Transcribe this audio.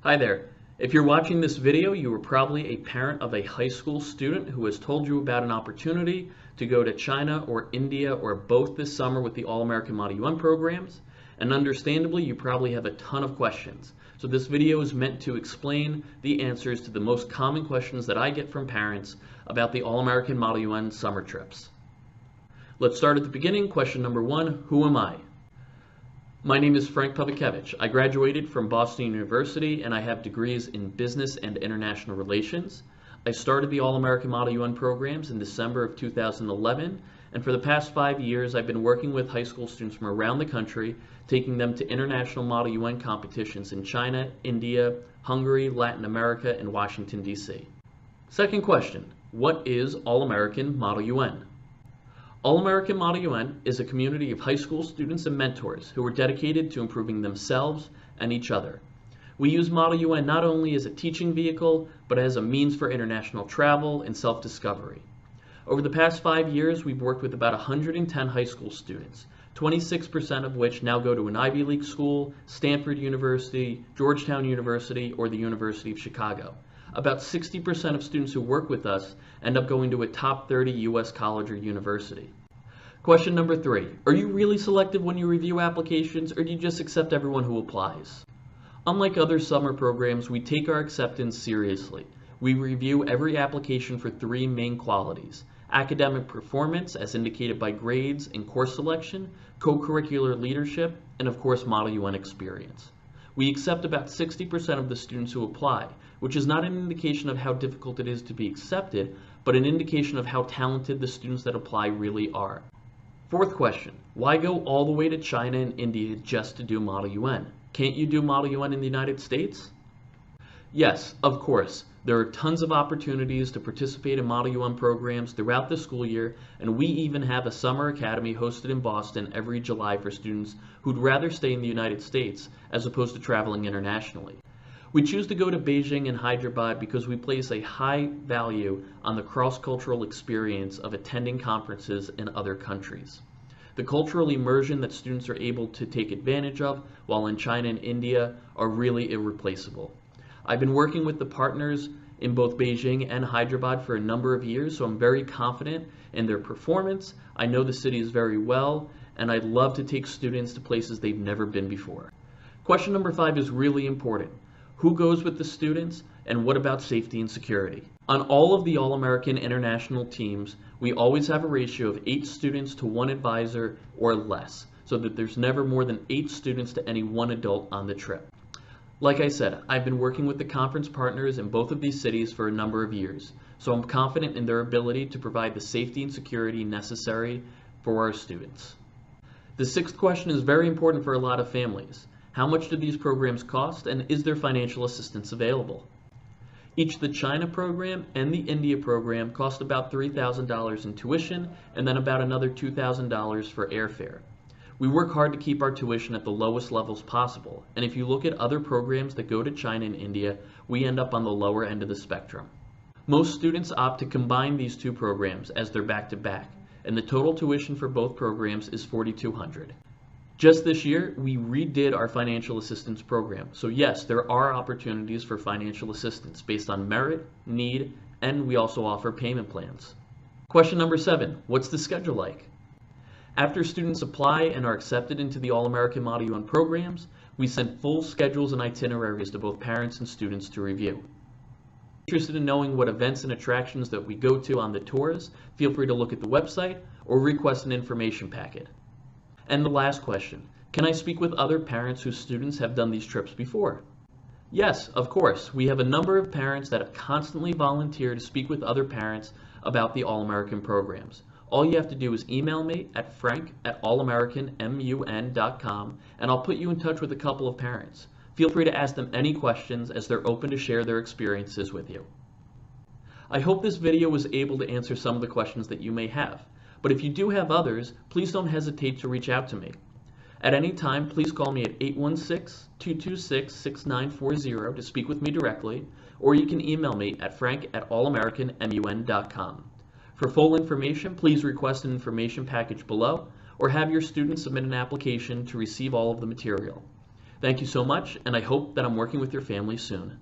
Hi there. If you're watching this video, you are probably a parent of a high school student who has told you about an opportunity to go to China or India or both this summer with the All-American Model UN programs. And understandably, you probably have a ton of questions. So this video is meant to explain the answers to the most common questions that I get from parents about the All-American Model UN summer trips. Let's start at the beginning. Question number one, who am I? My name is Frank Pobutkiewicz. I graduated from Boston University and I have degrees in business and international relations. I started the All-American Model UN programs in December of 2011, and for the past 5 years I've been working with high school students from around the country, taking them to international Model UN competitions in China, India, Hungary, Latin America, and Washington, D.C. Second question, what is All-American Model UN? All-American Model UN is a community of high school students and mentors who are dedicated to improving themselves and each other. We use Model UN not only as a teaching vehicle, but as a means for international travel and self-discovery. Over the past 5 years, we've worked with about 110 high school students, 26% of which now go to an Ivy League school, Stanford University, Georgetown University, or the University of Chicago. About 60% of students who work with us end up going to a top 30 U.S. college or university. Question number three, are you really selective when you review applications, or do you just accept everyone who applies? Unlike other summer programs, we take our acceptance seriously. We review every application for three main qualities: academic performance, as indicated by grades and course selection, co-curricular leadership, and of course Model UN experience. We accept about 60% of the students who apply, which is not an indication of how difficult it is to be accepted, but an indication of how talented the students that apply really are. Fourth question, why go all the way to China and India just to do Model UN? Can't you do Model UN in the United States? Yes, of course. There are tons of opportunities to participate in Model UN programs throughout the school year, and we even have a summer academy hosted in Boston every July for students who'd rather stay in the United States as opposed to traveling internationally. We choose to go to Beijing and Hyderabad because we place a high value on the cross-cultural experience of attending conferences in other countries. The cultural immersion that students are able to take advantage of while in China and India are really irreplaceable. I've been working with the partners in both Beijing and Hyderabad for a number of years, so I'm very confident in their performance. I know the cities very well, and I'd love to take students to places they've never been before. Question number 5 is really important. Who goes with the students, and what about safety and security? On all of the All-American international teams, we always have a ratio of 8 students to 1 advisor or less, so that there's never more than 8 students to any 1 adult on the trip. Like I said, I've been working with the conference partners in both of these cities for a number of years, so I'm confident in their ability to provide the safety and security necessary for our students. The 6th question is very important for a lot of families. How much do these programs cost, and is there financial assistance available? Each the China program and the India program cost about $3,000 in tuition, and then about another $2,000 for airfare. We work hard to keep our tuition at the lowest levels possible, and if you look at other programs that go to China and India, we end up on the lower end of the spectrum. Most students opt to combine these 2 programs as they're back-to-back, and the total tuition for both programs is $4,200. Just this year, we redid our financial assistance program, so yes, there are opportunities for financial assistance based on merit, need, and we also offer payment plans. Question number 7, what's the schedule like? After students apply and are accepted into the All-American Model UN programs, we send full schedules and itineraries to both parents and students to review. Interested in knowing what events and attractions that we go to on the tours, feel free to look at the website or request an information packet. And the last question, can I speak with other parents whose students have done these trips before? Yes, of course. We have a number of parents that have constantly volunteered to speak with other parents about the All-American programs. All you have to do is email me at frank@allamericanmun.com, and I'll put you in touch with a couple of parents. Feel free to ask them any questions, as they're open to share their experiences with you. I hope this video was able to answer some of the questions that you may have, but if you do have others, please don't hesitate to reach out to me. At any time, please call me at 816-226-6940 to speak with me directly, or you can email me at frank@allamericanmun.com. For full information, please request an information package below, or have your student submit an application to receive all of the material. Thank you so much, and I hope that I'm working with your family soon.